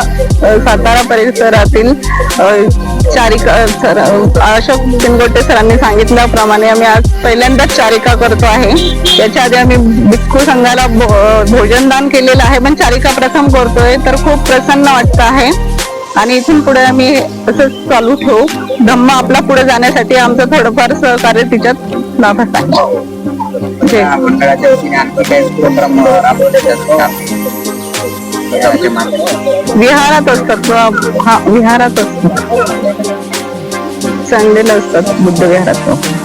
सातारा परिसरातील चारिका अशोक तिनगोटे सरांनी सांगितल्याप्रमाणे आम्ही आज पहिल्यांदाच चारिका करतो आहे। याच्या आधी आम्ही भिक्खू संघाला भोजनदान केलेलं आहे, पण चारिका प्रथम करतोय तर खूप प्रसन्न वाटतं आहे आणि इथून पुढे आम्ही असंच चालू ठेवू। धम्म आपला पुढे जाण्यासाठी आमचं थोडंफार सहकार्य तिच्यात लाभत आहे। विहारात असतात, हा विहारात असतात, संडेला असतात बुद्ध विहारात।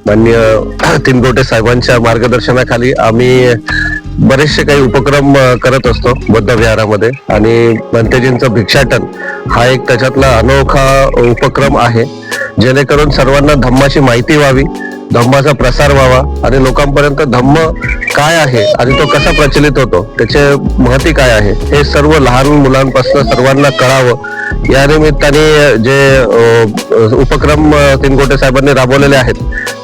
माननीय तिनगोटे साहेबांच्या मार्गदर्शनाखाली आम्ही बरेचसे काही उपक्रम करत असतो बुद्ध विहारामध्ये आणि भंतेजींचं भिक्षाटन हा एक त्याच्यातला अनोखा उपक्रम आहे, जेणेकरून सर्वांना धम्माची माहिती व्हावी, धम्माचा प्रसार व्हावा आणि लोकांपर्यंत धम्म काय आहे आणि तो कसा प्रचलित होतो, त्याचे महत्त्व काय आहे हे सर्व लहान मुलांपासून सर्वांना कळावं। या निमित्ताने जे उपक्रम तिनगोटे साहेबांनी राबवलेले आहेत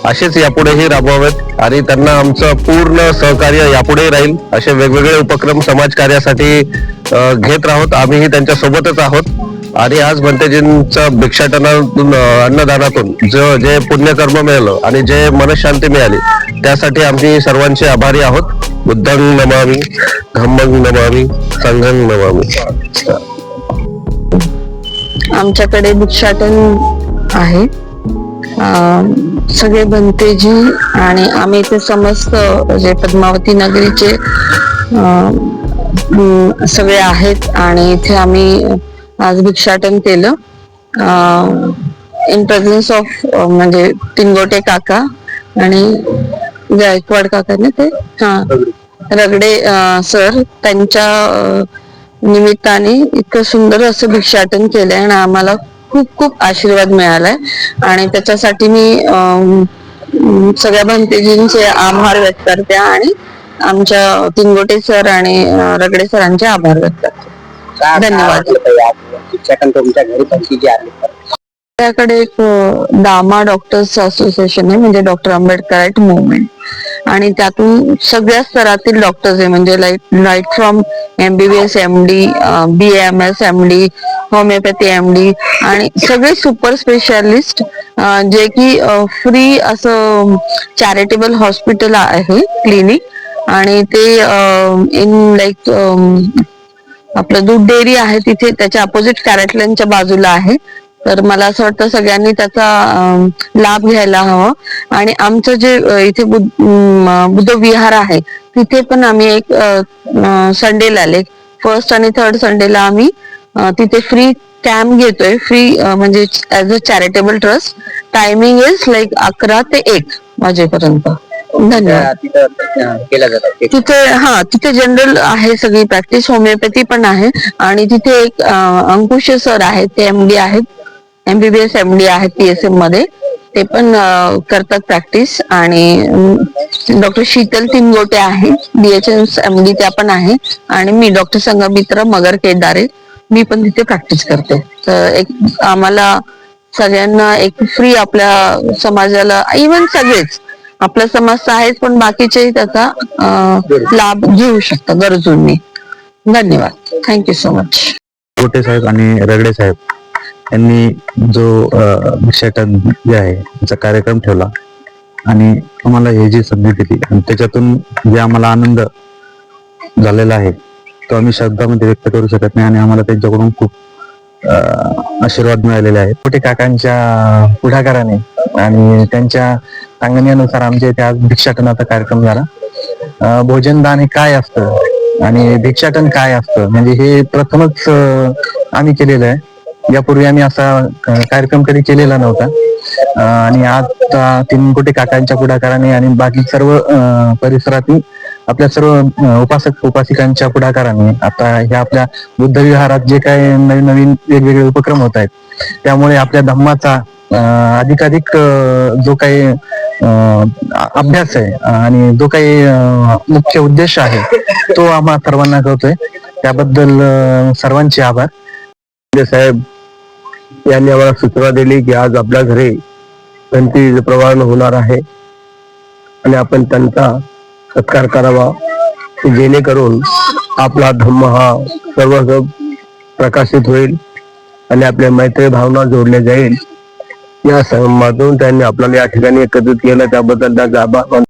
असेच यापुढेही राबवावेत आणि त्यांना आमचं पूर्ण सहकार्य यापुढेही राहील। असे वेगवेगळे उपक्रम समाजकार्यासाठी घेत राहत, आम्हीही त्यांच्या सोबतच आहोत। आणि आज भंतेजींच्या भिक्षाटनातून अन्नदानातून जे पुण्यकर्म मिळालं आणि जे मनशांती मिळाली त्यासाठी आम्ही सर्वांचे आभारी आहोत। बुद्धं नमामि, धम्मं नमामि, संघं नमामि। आमच्याकडे भिक्षाटन आहे, सगळे भंतेजी आणि आम्ही ते समस्त जे पद्मावती नगरीचे सगळे आहेत आणि इथे आम्ही आज भिक्षाटन केलं इन प्रेझेन्स ऑफ म्हणजे तिनगोटे काका आणि गायकवाड काकाने ते रगडे सर, त्यांच्या निमित्ताने इतकं सुंदर असं भिक्षाटन केलंय आणि आम्हाला खूप खूप आशीर्वाद मिळालाय आणि त्याच्यासाठी मी सगळ्या भंतेजींचे आभार व्यक्त करते आणि आमच्या तिनगोटे सर आणि रगडे सरांचे आभार व्यक्त करते। धन्यवाद। तुमच्या घरी कशी जी आली त्याकडे एक दामा डॉक्टर्स असोसिएशन आहे, म्हणजे डॉक्टर आंबेडकर मुवमेंट, आणि त्यातून सगळ्या स्तरातील डॉक्टर्स आहे, म्हणजे right from MBBS MD, BAMS MD, homeopathy MD आणि सगळे सुपर स्पेशालिस्ट, जे की फ्री असं चॅरिटेबल हॉस्पिटल आहे, क्लिनिक, आणि ते इन लाईक आपलं दूध डेअरी आहे तिथे, त्याच्या अपोजिट कॅरेटलॅनच्या बाजूला आहे। तर मला असं वाटतं सगळ्यांनी त्याचा लाभ घ्यायला हवा. आणि आमचं जे इथे बुद्ध विहार आहे तिथे पण आम्ही एक संडेला फर्स्ट आणि थर्ड संडेला आम्ही तिथे फ्री कॅम्प घेतोय. फ्री म्हणजे as a charitable trust. Timing is 11 ते 1 वाजेपर्यंत. धन्यवाद. तिथं केलं जातं तिथे जनरल आहे सगळी प्रॅक्टिस. होमिओपॅथी पण आहे. आणि तिथे एक अंकुश सर आहेत, ते MD आहेत, MBBS MD आहेत PSM मध्ये. ते पण करतात प्रॅक्टिस. आणि डॉक्टर शीतल तिनगोटे आहे, DHMS MD त्या पण आहे. आणि मी डॉक्टर संगमित्रा मगर केदारे, मी पण तिथे प्रॅक्टिस करते. तर एक आम्हाला सगळ्यांना एक फ्री, आपल्या समाजाला, इव्हन सगळेच, आपला समाज तर आहेच पण बाकीचेही त्याचा लाभ घेऊ शकतात गरजूंनी. धन्यवाद. Thank you so much. गोटे साहेब आणि रगडे साहेब यांनी जो भिक्षाटन जे आहे त्याचा कार्यक्रम ठेवला आणि आम्हाला हे जी संधी दिली आणि त्याच्यातून जे आम्हाला आनंद झालेला आहे तो आम्ही शब्दामध्ये व्यक्त करू शकत नाही. आणि आम्हाला त्यांच्याकडून खूप आशीर्वाद मिळालेले आहेत. गोटे काकांच्या पुढाकाराने आणि त्यांच्या सांगण्यानुसार आमच्या इथे आज भिक्षाटनाचा कार्यक्रम झाला. भोजनदान हे काय असतं आणि भिक्षाटन काय असतं म्हणजे हे प्रथमच आम्ही केलेलं आहे. यापूर्वी आम्ही असा कार्यक्रम कधी केलेला नव्हता. आणि आज तिनकोटे काकांच्या पुढाकाराने आणि बाकी सर्व परिसरातील आपल्या सर्व उपासक उपासिकांच्या पुढाकाराने आता ह्या आपल्या बुद्ध विहारात जे काही नवीन नवीन वेगवेगळे उपक्रम होत आहेत त्यामुळे आपल्या धम्माचा अधिकाधिक जो काही अभ्यास आहे आणि जो काही मुख्य उद्देश आहे तो आम्हा सर्वांना कळतोय. त्याबद्दल सर्वांचे आभार. साहेब यांनी आम्हाला सूचना दिली की आज आपल्या घरी गणपती प्रवाहन होणार आहे आणि आपण त्यांचा सत्कार करावा, जेणेकरून आपला धम्म हा सर्व प्रकाशित होईल आणि आपल्या मैत्री भावना जोडल्या जाईल. या संवादातून त्यांनी आपल्याला या ठिकाणी एकत्रित केलं, त्याबद्दल त्यांचा आभार.